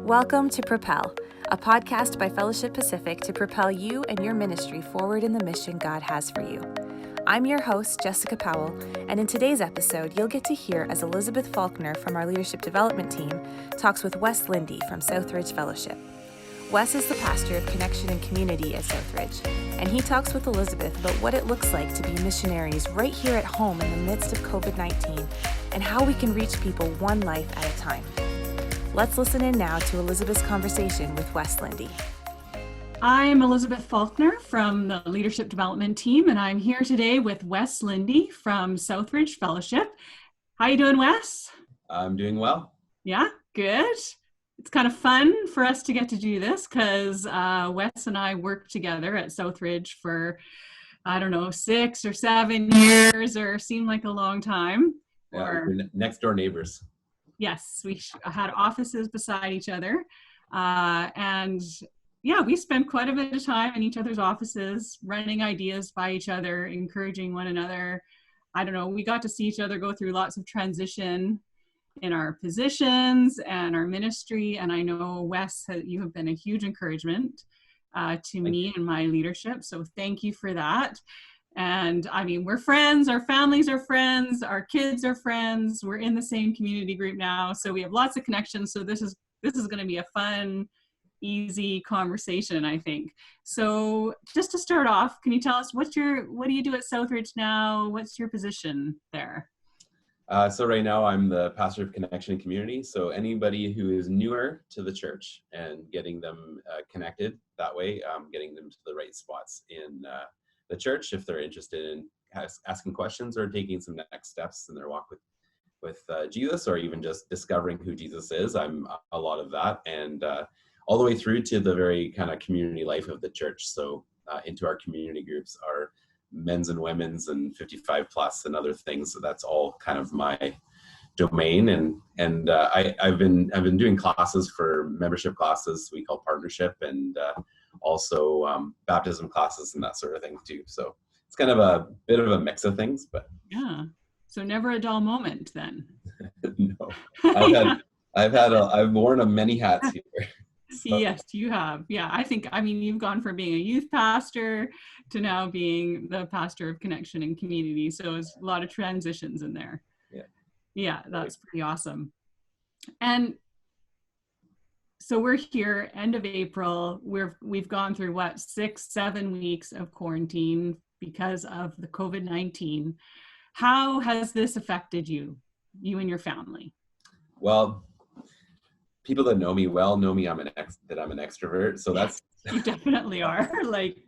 Welcome to Propel, a podcast by Fellowship Pacific to propel you and your ministry forward in the mission God has for you. I'm your host, Jessica Powell, and in today's episode, you'll get to hear as Elizabeth Faulkner from our leadership development team talks with Wes Linde from Southridge Fellowship. Wes is the pastor of Connection and Community at Southridge, and he talks with Elizabeth about what it looks like to be missionaries right here at home in the midst of COVID-19 and how we can reach people one life at a time. Let's listen in now to Elizabeth's conversation with Wes Linde. I'm Elizabeth Faulkner from the leadership development team, and I'm here today with Wes Linde from Southridge Fellowship. How you doing, Wes? I'm doing well. Yeah, good. It's kind of fun for us to get to do this because Wes and I worked together at Southridge for, 6 or 7 years, or seemed like a long time. Yeah, we're next door neighbors. Yes, we had offices beside each other. We spent quite a bit of time in each other's offices, running ideas by each other, encouraging one another. We got to see each other go through lots of transition in our positions and our ministry. And I know, Wes, you have been a huge encouragement to me and my leadership. So thank you for that. And we're friends, our families are friends, our kids are friends. We're in the same community group now. So we have lots of connections. So this is going to be a fun, easy conversation, I think. So just to start off, can you tell us what do you do at Southridge now? What's your position there? So right now I'm the pastor of Connection and Community. So anybody who is newer to the church and getting them connected that way, getting them to the right spots in the church if they're interested in asking questions or taking some next steps in their walk with Jesus, or even just discovering who Jesus is. I'm a lot of that, and all the way through to the very kind of community life of the church. So into our community groups, our men's and women's and 55 plus and other things. So that's all kind of my domain. And I've been doing classes for membership classes we call partnership, and also baptism classes and that sort of thing too. So it's kind of a bit of a mix of things, but yeah. So never a dull moment then. No, I've worn many hats here. So. Yes, you have. Yeah, I think, you've gone from being a youth pastor to now being the pastor of Connection and Community. So it's a lot of transitions in there. Yeah, that's pretty awesome. And so we're here, end of April. We've gone through 6-7 weeks of quarantine because of the COVID-19. How has this affected you and your family? Well, people that know me well know me I'm an extrovert. So that's you definitely are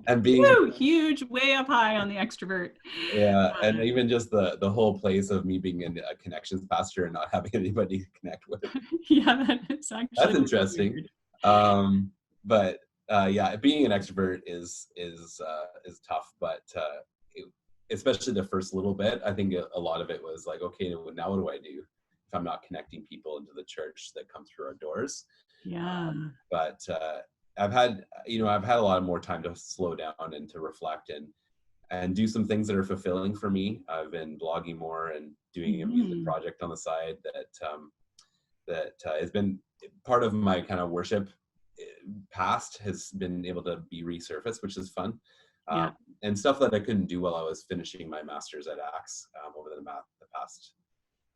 and being huge, way up high on the extrovert. Yeah, and even just the whole place of me being a connections pastor and not having anybody to connect with. Yeah, that's interesting. But being an extrovert is tough. But especially the first little bit, I think a lot of it was like, okay, now what do I do if I'm not connecting people into the church that come through our doors? Yeah. But I've had a lot more time to slow down and to reflect and do some things that are fulfilling for me. I've been blogging more and doing a music project on the side that has been part of my kind of worship past, has been able to be resurfaced, which is fun. And stuff that I couldn't do while I was finishing my master's at Axe over the past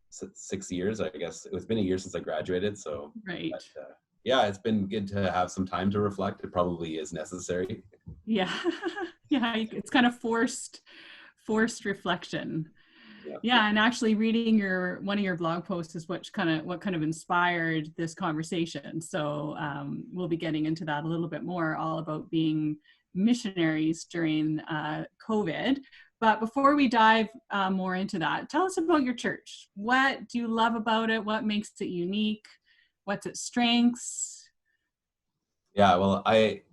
6 years. I guess it's been a year since I graduated. So right. But, it's been good to have some time to reflect. It probably is necessary. Yeah. Yeah. It's kind of forced reflection. Yeah. And actually reading one of your blog posts is what kind of inspired this conversation. So we'll be getting into that a little bit more, all about being missionaries during COVID. But before we dive more into that, tell us about your church. What do you love about it? What makes it unique? What's its strengths? Yeah, well, I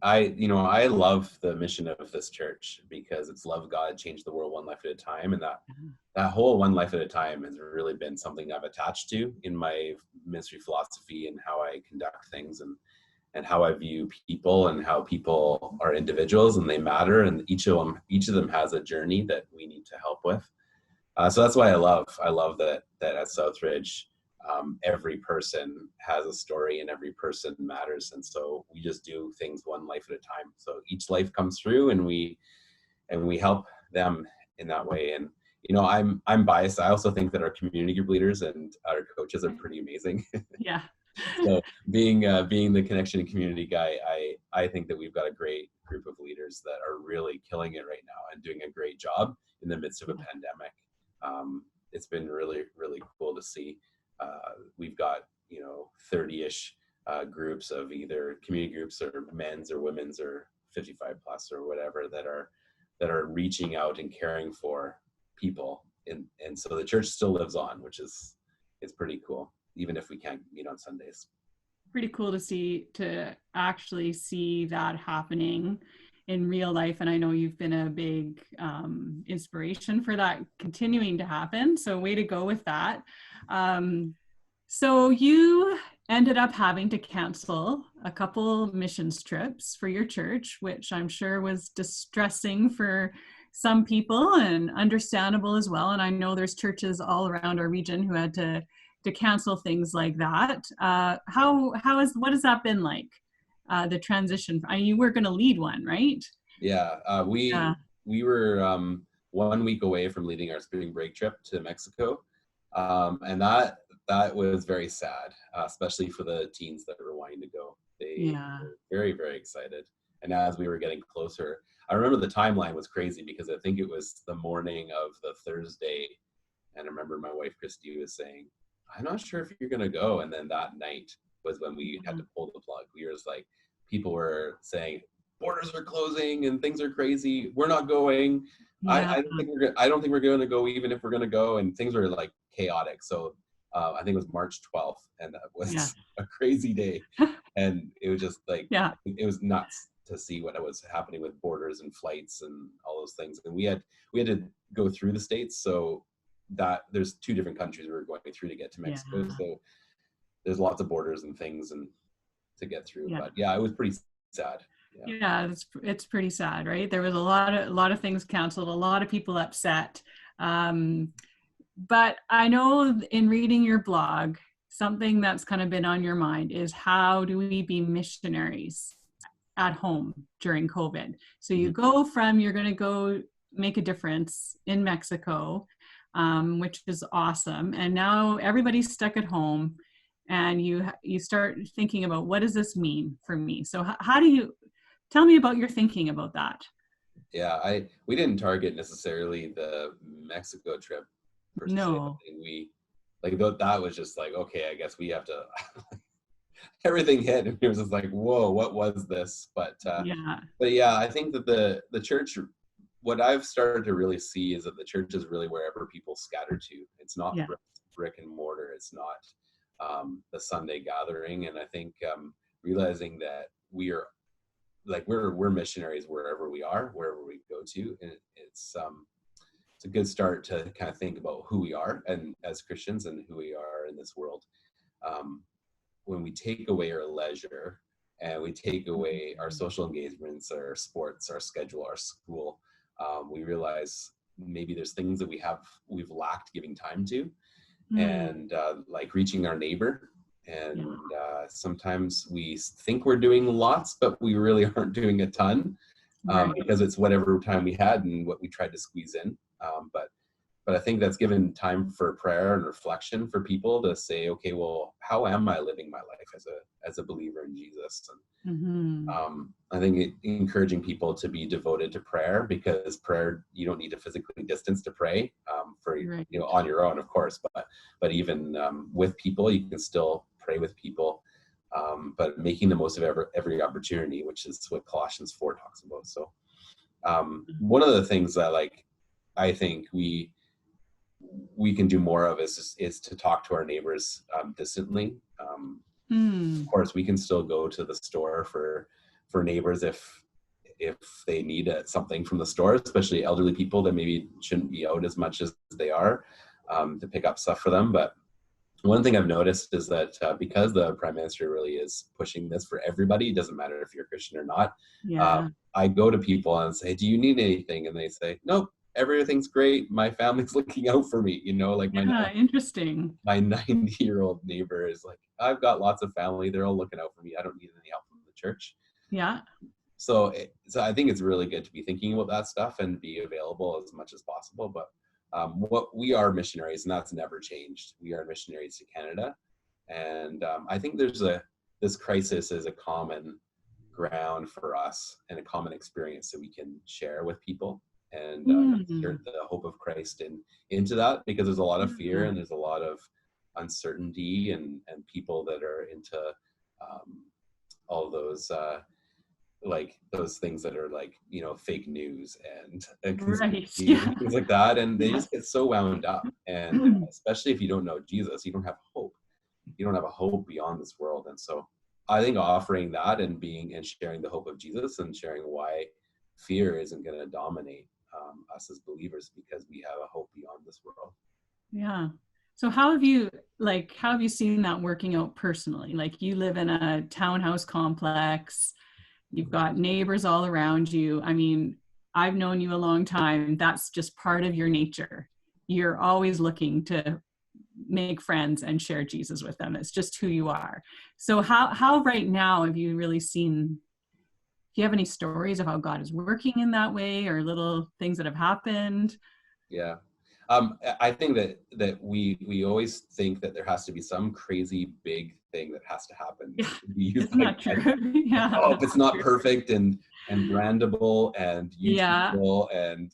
love the mission of this church because it's love God, change the world one life at a time. And that whole one life at a time has really been something I've attached to in my ministry philosophy and how I conduct things and how I view people and how people are individuals and they matter. And each of them has a journey that we need to help with. So that's why I love that at Southridge, every person has a story and every person matters. And so we just do things one life at a time. So each life comes through and we help them in that way. And, you know, I'm biased. I also think that our community group leaders and our coaches are pretty amazing. Yeah. So being the connection and community guy, I think that we've got a great group of leaders that are really killing it right now and doing a great job in the midst of a pandemic. It's been really, really cool to see. We've got, you know, 30-ish groups of either community groups or men's or women's or 55 plus or whatever that are reaching out and caring for people. And so the church still lives on, which is, it's pretty cool, even if we can't meet on Sundays. Pretty cool to actually see that happening in real life. And I know you've been a big inspiration for that continuing to happen. So way to go with that. So you ended up having to cancel a couple missions trips for your church, which I'm sure was distressing for some people and understandable as well. And I know there's churches all around our region who had to cancel things like that. What has that been like? The transition. You were going to lead one, right? Yeah, we were 1 week away from leading our spring break trip to Mexico, and that was very sad, especially for the teens that were wanting to go. They were very, very excited. And as we were getting closer, I remember the timeline was crazy because I think it was the morning of the Thursday, and I remember my wife Christy was saying, "I'm not sure if you're going to go," and then that night was when we had to pull the plug. We were just like, people were saying borders are closing and things are crazy, we're not going. I don't think we're going to go, even if we're going to go, and things were like chaotic. So I think it was March 12th, and that was a crazy day. And it was just like, it was nuts to see what was happening with borders and flights and all those things. And we had to go through the States, so that there's 2 different countries we were going through to get to Mexico. So there's lots of borders and things and to get through. But it was pretty sad. It's pretty sad, right? There was a lot of things canceled, a lot of people upset. But I know in reading your blog, something that's kind of been on your mind is, how do we be missionaries at home during COVID? So you go from, you're going to go make a difference in Mexico, which is awesome. And now everybody's stuck at home, and you start thinking about, what does this mean for me? So how do you, tell me about your thinking about that? Yeah, we didn't target necessarily the Mexico trip per se. We that was just like, okay, I guess we have to everything hit, and it was just like, whoa, what was this? But I think that the church, what I've started to really see is that the church is really wherever people scatter to. It's not brick and mortar. It's not the Sunday gathering. And I think realizing that we're missionaries wherever we are, wherever we go to. And it's a good start to kind of think about who we are and as Christians and who we are in this world. When we take away our leisure and we take away our social engagements, our sports, our schedule, our school, we realize maybe there's things that we've lacked giving time to, and like reaching our neighbor. And sometimes we think we're doing lots, but we really aren't doing a ton, because it's whatever time we had and what we tried to squeeze in. But I think that's given time for prayer and reflection for people to say, okay, well, how am I living my life as a believer in Jesus? And I think encouraging people to be devoted to prayer, because prayer, you don't need to physically distance to pray for on your own, of course, but even with people, you can still pray with people, but making the most of every opportunity, which is what Colossians 4 talks about. So one of the things that I think we can do more of is to talk to our neighbors distantly. Of course, we can still go to the store for neighbors if they need something from the store, especially elderly people that maybe shouldn't be out as much as they are, to pick up stuff for them. But one thing I've noticed is that because the Prime Minister really is pushing this for everybody, it doesn't matter if you're a Christian or not. I go to people and say, do you need anything? And they say, nope, everything's great. My family's looking out for me, like Interesting. my 90-year-old neighbor is like, I've got lots of family. They're all looking out for me. I don't need any help from the church. Yeah. So I think it's really good to be thinking about that stuff and be available as much as possible. But what we are missionaries, and that's never changed. We are missionaries to Canada. And I think this crisis is a common ground for us and a common experience that we can share with people and insert the hope of Christ into that, because there's a lot of fear and there's a lot of uncertainty and people that are into all those like those things that are like, fake news and Right. things like that, and they just get so wound up. And especially if you don't know Jesus, you don't have hope. You don't have a hope beyond this world. And so I think offering that and sharing the hope of Jesus and sharing why fear isn't going to dominate us as believers, because we have a hope beyond this world. Yeah. So how have you seen that working out personally? Like, you live in a townhouse complex, you've got neighbors all around you. I mean, I've known you a long time. That's just part of your nature. You're always looking to make friends and share Jesus with them. It's just who you are. So how right now have you really seen, do you have any stories of how God is working in that way, or little things that have happened? Yeah. I think that we always think that there has to be some crazy big thing that has to happen. Yeah. Isn't that true? Yeah. Oh, if it's not perfect and brandable and YouTubeable and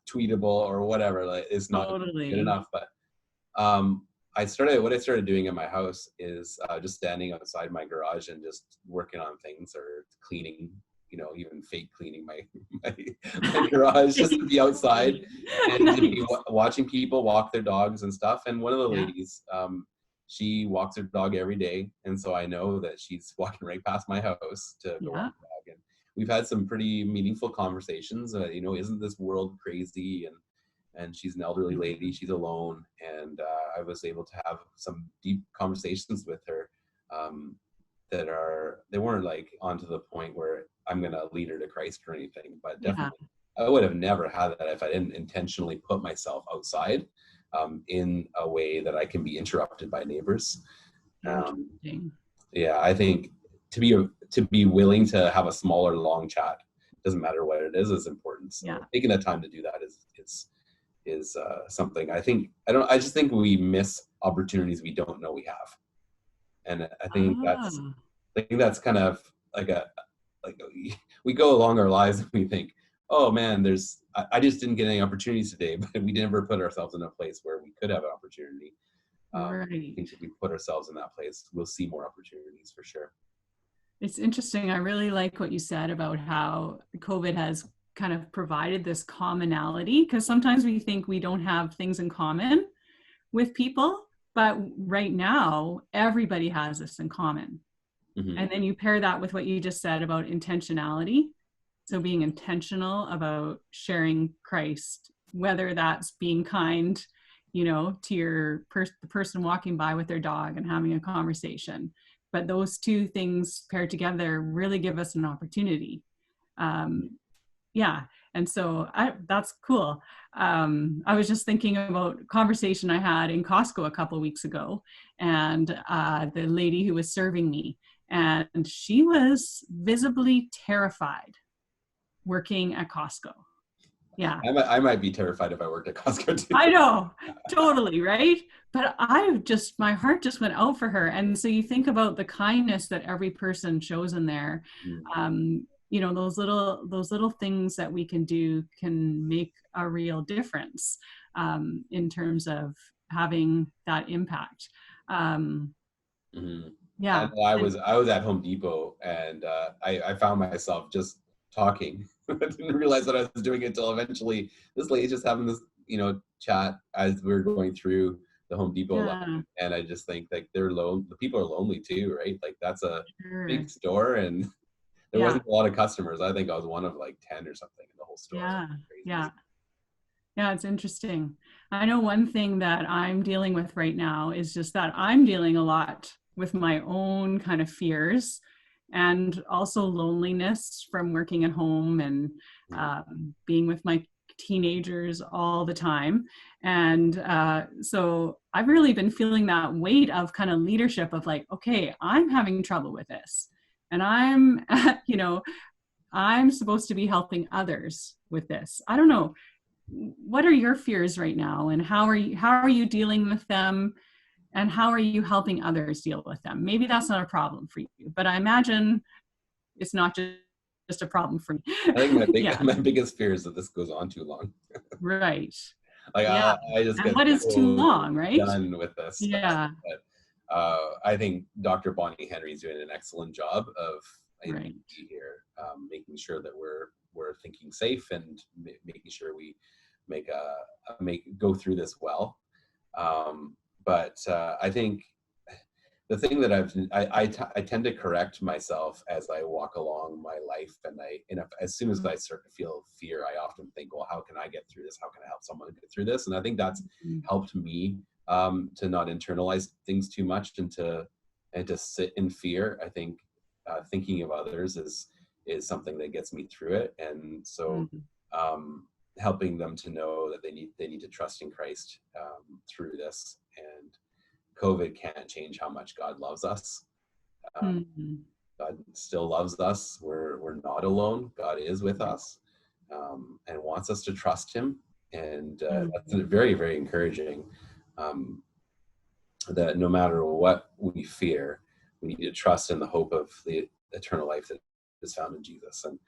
tweetable or whatever, like, it's not totally good enough. But what I started doing in my house is just standing outside my garage and just working on things, or cleaning, even fake cleaning my garage, just to be outside and to be watching people walk their dogs and stuff. And one of the ladies, she walks her dog every day, and so I know that she's walking right past my house to go walk the dog. And we've had some pretty meaningful conversations. Isn't this world crazy? And she's an elderly lady. She's alone, and I was able to have some deep conversations with her they weren't like onto the point where I'm going to lead her to Christ or anything, but definitely I would have never had that if I didn't intentionally put myself outside in a way that I can be interrupted by neighbors. I think to be willing to have a smaller, long chat, doesn't matter what it is important. So taking the time to do that is something I just think we miss opportunities we don't know we have. And I think that's kind of like we go along our lives and we think, oh man, I just didn't get any opportunities today, but we never put ourselves in a place where we could have an opportunity. I think if we put ourselves in that place, we'll see more opportunities for sure. It's interesting. I really like what you said about how COVID has kind of provided this commonality, because sometimes we think we don't have things in common with people, but right now everybody has this in common. And then you pair that with what you just said about intentionality. So being intentional about sharing Christ, whether that's being kind, to the person walking by with their dog and having a conversation. But those two things paired together really give us an opportunity. And so that's cool. I was just thinking about a conversation I had in Costco a couple of weeks ago, and the lady who was serving me, and she was visibly terrified working at Costco. Yeah. I might be terrified if I worked at Costco too. I know, totally, right? But my heart just went out for her. And so you think about the kindness that every person shows in there. Those little things that we can do can make a real difference in terms of having that impact. Yeah. I was at Home Depot, and I found myself just talking. I didn't realize that I was doing it until eventually this lady's just having this, chat as we were going through the Home Depot line. And I just think like the people are lonely too, right? Like that's a big store, and there wasn't a lot of customers. I think I was one of like 10 or something in the whole store. Yeah, it's interesting. I know one thing that I'm dealing with right now is just that I'm dealing a lot with my own kind of fears, and also loneliness from working at home and being with my teenagers all the time. And so I've really been feeling that weight of kind of leadership of like, okay, I'm having trouble with this. And I'm, I'm supposed to be helping others with this. I don't know. What are your fears right now, and how are you dealing with them, and how are you helping others deal with them? Maybe that's not a problem for you, but I imagine it's not just a problem for me. I think Yeah. my biggest fear is that this goes on too long. Right. Like Yeah. I just And get what is so too long, right? done with this stuff. Yeah. But I think Dr. Bonnie Henry is doing an excellent job of Right. here, making sure that we're thinking safe and making sure we go through this well. But I think the thing that I tend to correct myself as I walk along my life, and as soon as I start to feel fear, I often think, well, how can I get through this? How can I help someone get through this? And I think that's helped me to not internalize things too much and to sit in fear. I think thinking of others is something that gets me through it, and so helping them to know that they need to trust in Christ through this. And COVID can't change how much God loves us. God still loves us. We're not alone. God is with us, and wants us to trust Him. And that's very, very encouraging. That no matter what we fear, we need to trust in the hope of the eternal life that is found in Jesus. And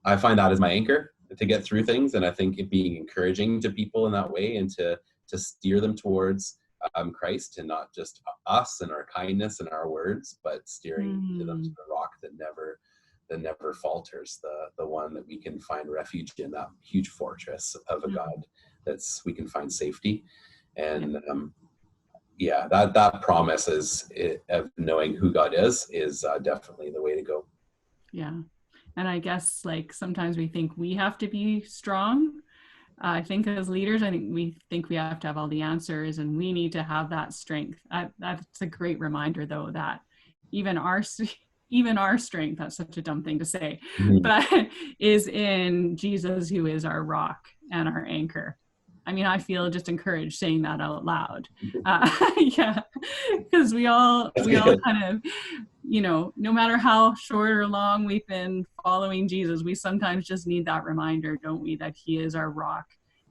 I find that as my anchor to get through things. And I think it being encouraging to people in that way, and to steer them towards Christ, and not just us and our kindness and our words, but steering to them to the rock that never falters, the one that we can find refuge in, that huge fortress of a God we can find safety. And that promise of knowing who God is definitely the way to go. Yeah. And I guess like sometimes we think we have to be strong. I think as leaders, we think we have to have all the answers, and we need to have that strength. That's a great reminder, though, that even our strength, that's such a dumb thing to say, but is in Jesus, who is our rock and our anchor. I mean, I feel just encouraged saying that out loud. Yeah, because we all kind of, no matter how short or long we've been following Jesus, we sometimes just need that reminder, don't we, that He is our rock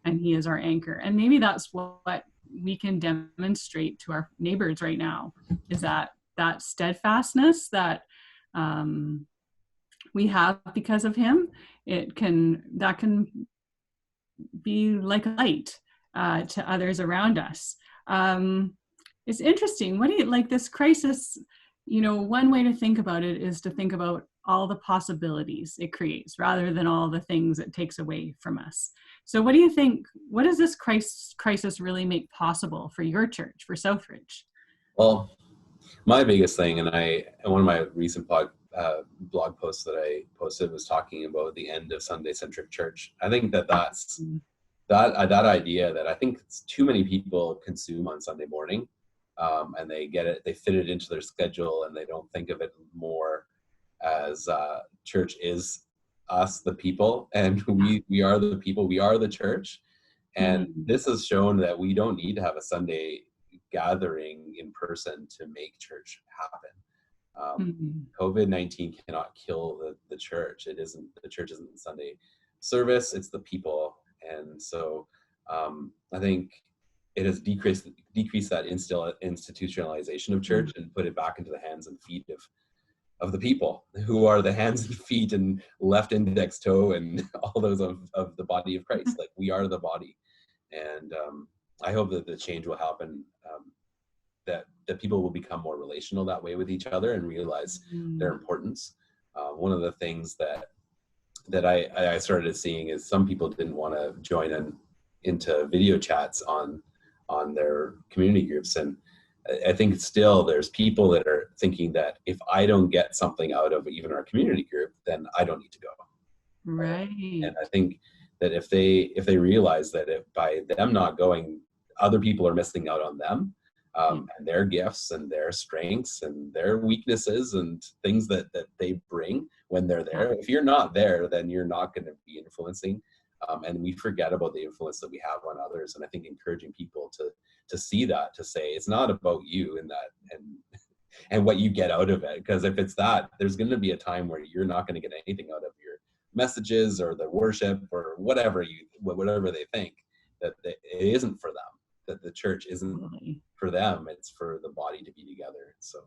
and He is our anchor. And maybe that's what we can demonstrate to our neighbors right now, is that steadfastness that we have because of Him. That can be like a light to others around us. It's interesting. What do you like this crisis? One way to think about it is to think about all the possibilities it creates rather than all the things it takes away from us. So what do you think, what does this crisis really make possible for your church, for Southridge? Well, my biggest thing, and one of my recent blog posts that I posted was talking about the end of Sunday-centric church. I think that's that idea that I think too many people consume on Sunday morning, and they fit it into their schedule, and they don't think of it more as church is us, the people, and we are the people, we are the church. And this has shown that we don't need to have a Sunday gathering in person to make church happen. COVID-19 cannot kill the church. The church isn't Sunday service, it's the people. And so I think it has decreased that institutionalization of church and put it back into the hands and feet of the people, who are the hands and feet and left index toe and all those of the body of Christ. Like, we are the body. And I hope that the change will happen, that people will become more relational that way with each other and realize their importance. One of the things that I started seeing is some people didn't want to join into video chats on their community groups. And I think still there's people that are thinking that if I don't get something out of even our community group, then I don't need to go. Right. And I think that if they realize that by them not going, other people are missing out on them, and their gifts and their strengths and their weaknesses and things that they bring when they're there. If you're not there, then you're not going to be influencing and we forget about the influence that we have on others. And I think encouraging people to see that, to say it's not about you and that and what you get out of it, because if it's that, there's going to be a time where you're not going to get anything out of your messages or the worship or whatever they think, that it isn't for them, that the church isn't for them, it's for the body to be together. So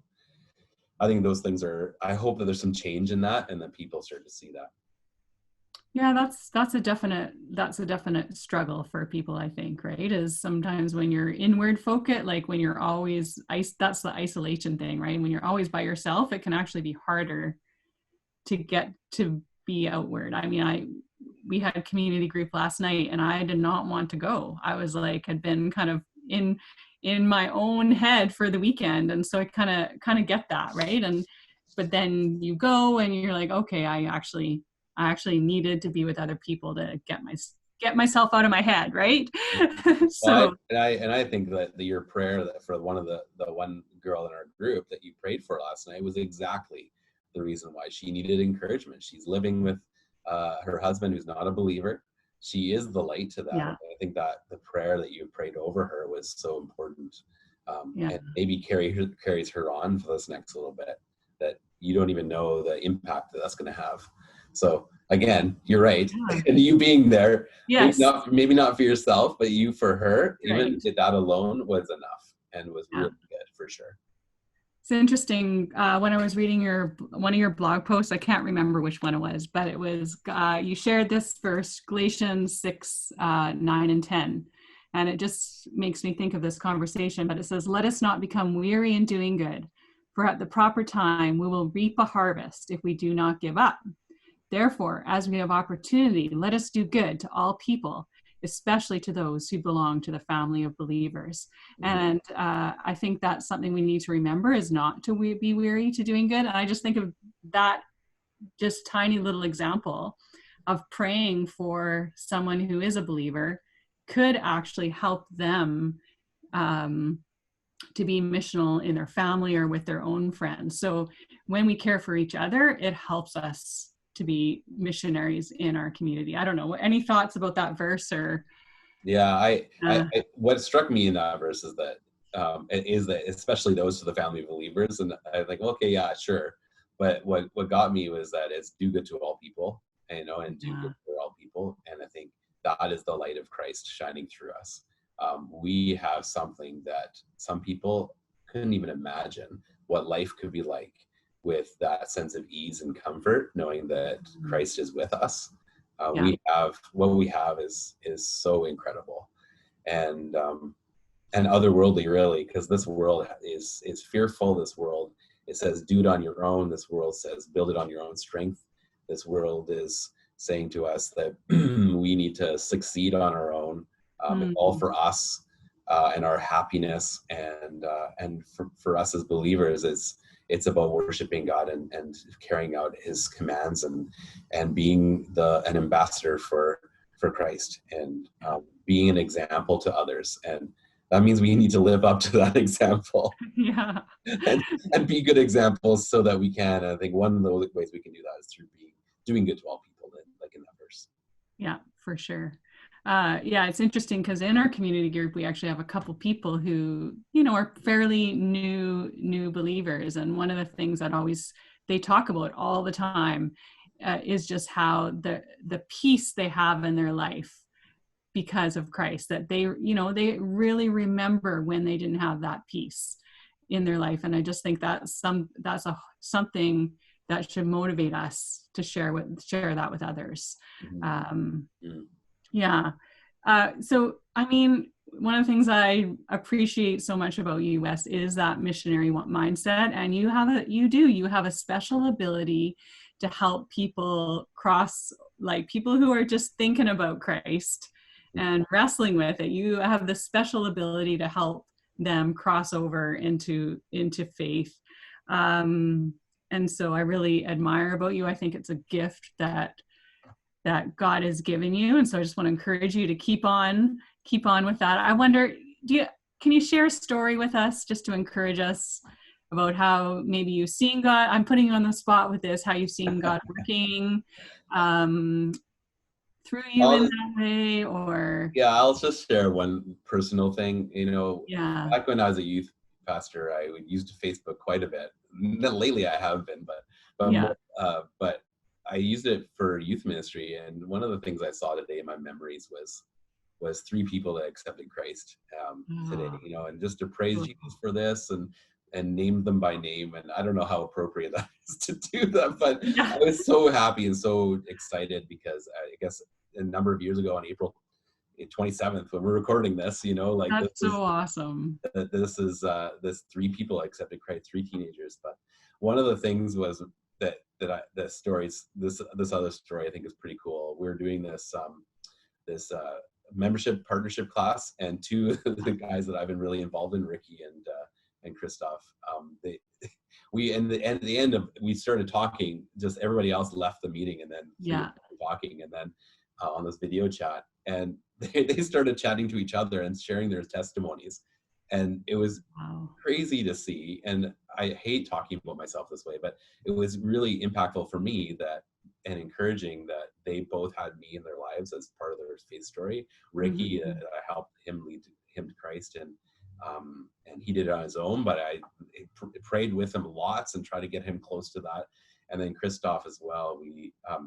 I think those things I hope that there's some change in that and that people start to see that. Yeah, that's a definite struggle for people, I think, right? Is sometimes when you're inward focused, like when you're always that's the isolation thing, right? When you're always by yourself, it can actually be harder to get to be outward. I mean, we had a community group last night and I did not want to go. I was like, had been kind of in my own head for the weekend. And so I kind of get that, right? But then you go and you're like, okay, I actually needed to be with other people to get myself out of my head, right? So well, I think that your prayer that for one of the one girl in our group that you prayed for last night was exactly the reason why she needed encouragement. She's living with her husband who's not a believer. She is the light to that. Yeah. I think that the prayer that you prayed over her was so important, and maybe carries her on for this next little bit, that you don't even know the impact that that's going to have. So again, you're right. Yeah. And you being there, yes, maybe not for yourself, but you for her, right, even that alone was enough and was really good for sure. It's interesting. When I was reading one of your blog posts, I can't remember which one it was, but it was you shared this verse, Galatians 6, 9 and 10. And it just makes me think of this conversation, but it says, "Let us not become weary in doing good, for at the proper time we will reap a harvest if we do not give up. Therefore, as we have opportunity, let us do good to all people, especially to those who belong to the family of believers." Mm-hmm. And I think that's something we need to remember, is not to be weary to doing good. And I just think of that just tiny little example of praying for someone who is a believer could actually help them to be missional in their family or with their own friends. So when we care for each other, it helps us to be missionaries in our community. I don't know. Any thoughts about that verse? Or yeah, I what struck me in that verse is that especially those to the family of believers, and I think, okay, yeah, sure. But what got me was that it's do good to all people, and do good for all people. And I think that is the light of Christ shining through us. We have something that some people couldn't even imagine what life could be like, with that sense of ease and comfort, knowing that Christ is with us. What we have is so incredible, and otherworldly, really, because this world is fearful. This world, it says, do it on your own. This world says, build it on your own strength. This world is saying to us that we need to succeed on our own, all for us and our happiness, and for us as believers, it's about worshiping God and carrying out His commands and being an ambassador for Christ, and being an example to others. And that means we need to live up to that example. Yeah. and be good examples so that we can. I think one of the ways we can do that is through doing good to all people, like in that verse. Yeah, for sure. It's interesting because in our community group, we actually have a couple people who, are fairly new believers. And one of the things that they talk about all the time is just how the peace they have in their life because of Christ, that they really remember when they didn't have that peace in their life. And I just think that's something that should motivate us to share that with others. Yeah. So, I mean, one of the things I appreciate so much about you, Wes, is that missionary mindset. And you have a special ability to help people people who are just thinking about Christ and wrestling with it. You have the special ability to help them cross over into faith. And so I really admire about you. I think it's a gift that God has given you. And so I just want to encourage you to keep on with that. I wonder, can you share a story with us just to encourage us about how maybe you've seen God? I'm putting you on the spot with this, how you've seen God working through you in that way, or? Yeah, I'll just share one personal thing. Yeah. Back when I was a youth pastor, I would use Facebook quite a bit. Lately, I have been, Yeah. but I used it for youth ministry. And one of the things I saw today in my memories was 3 people that accepted Christ today. Oh, And just to praise Jesus for this and name them by name. And I don't know how appropriate that is to do that, but yeah. I was so happy and so excited because I guess a number of years ago on April 27th, when we're recording this, That's so awesome. this 3 people accepted Christ, 3 teenagers. But one of the things was this other story I think is pretty cool. We're doing this membership partnership class, and 2 of the guys that I've been really involved in, Ricky and Christoph, at the end of, we started talking, just everybody else left the meeting, and then talking, and then on this video chat, and they started chatting to each other and sharing their testimonies, and it was crazy to see. And I hate talking about myself this way, but it was really impactful for me and encouraging that they both had me in their lives as part of their faith story. Ricky, I helped him lead him to Christ, and he did it on his own, but I prayed with him lots and tried to get him close to that. And then Christoph as well,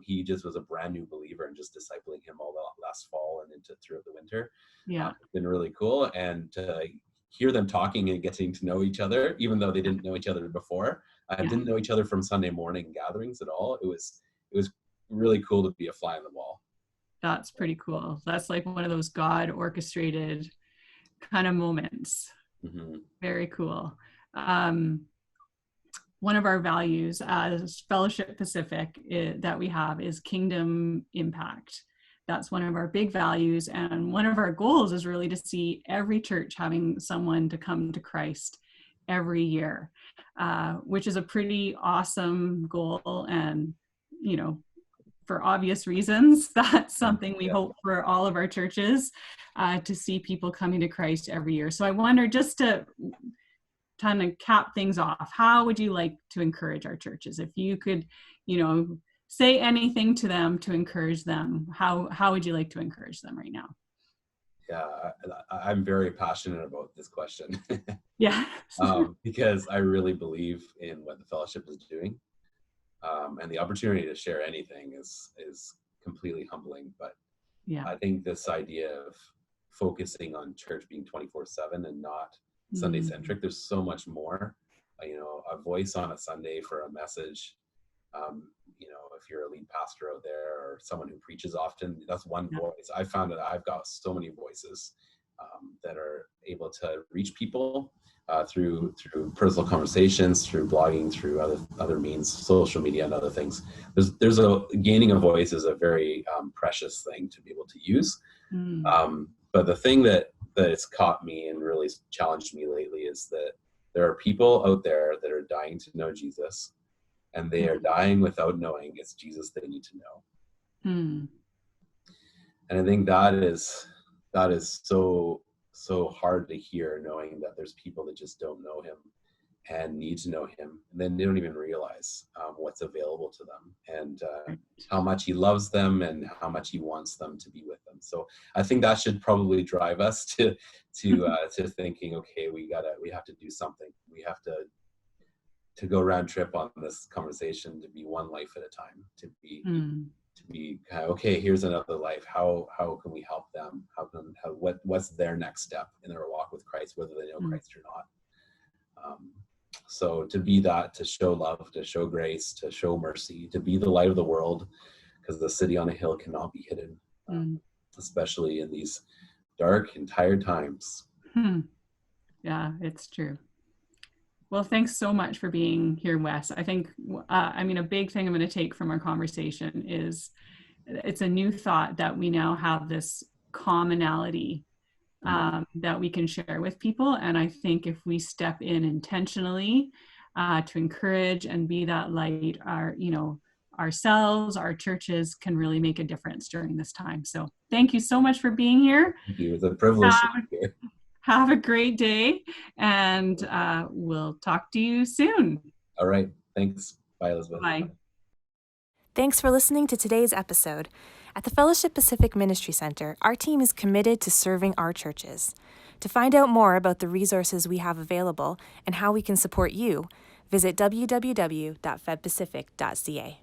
he just was a brand new believer and just discipling him all the last fall and throughout the winter. It's been really cool. And to hear them talking and getting to know each other, even though they didn't know each other before, didn't know each other from Sunday morning gatherings at all. It was really cool to be a fly on the wall. That's pretty cool. That's like one of those God orchestrated kind of moments. Very cool. One of our values as Fellowship Pacific that we have is kingdom impact. That's one of our big values. And one of our goals is really to see every church having someone to come to Christ every year, which is a pretty awesome goal. And, for obvious reasons, that's something we hope for all of our churches, to see people coming to Christ every year. So I wonder, just to kind of cap things off, how would you like to encourage our churches? If you could, say anything to them to encourage them, how would you like to encourage them right now? Yeah, I'm very passionate about this question. Yeah. Because I really believe in what the fellowship is doing. And the opportunity to share anything is completely humbling. But I think this idea of focusing on church being 24/7 and not Sunday centric, there's so much more. A voice on a Sunday for a message. If you're a lead pastor out there or someone who preaches often, that's one voice. I found that I've got so many voices that are able to reach people through personal conversations, through blogging, through other means, social media and other things. There's gaining a voice is a very precious thing to be able to use. But the thing that it's caught me and really challenged me lately is that there are people out there that are dying to know Jesus, and they are dying without knowing it's Jesus they need to know. And I think that is so hard to hear, knowing that there's people that just don't know him and need to know him, and then they don't even realize what's available to them, and how much he loves them and how much he wants them to be with them. So I think that should probably drive us to thinking, okay, we have to do something. We have to go round trip on this conversation, to be one life at a time, to be kind of, okay, here's another life. How can we help them? What's their next step in their walk with Christ, whether they know Christ or not? So to be that, to show love, to show grace, to show mercy, to be the light of the world, because the city on a hill cannot be hidden, especially in these dark and tired times. Yeah, it's true. Well, thanks so much for being here, Wes. I think, a big thing I'm going to take from our conversation is it's a new thought that we now have this commonality that we can share with people. And I think if we step in intentionally to encourage and be that light, ourselves, our churches can really make a difference during this time. So thank you so much for being here. Thank you. It's a privilege to be here. Have a great day, and we'll talk to you soon. All right. Thanks. Bye, Elizabeth. Bye. Thanks for listening to today's episode. At the Fellowship Pacific Ministry Center, our team is committed to serving our churches. To find out more about the resources we have available and how we can support you, visit www.fedpacific.ca.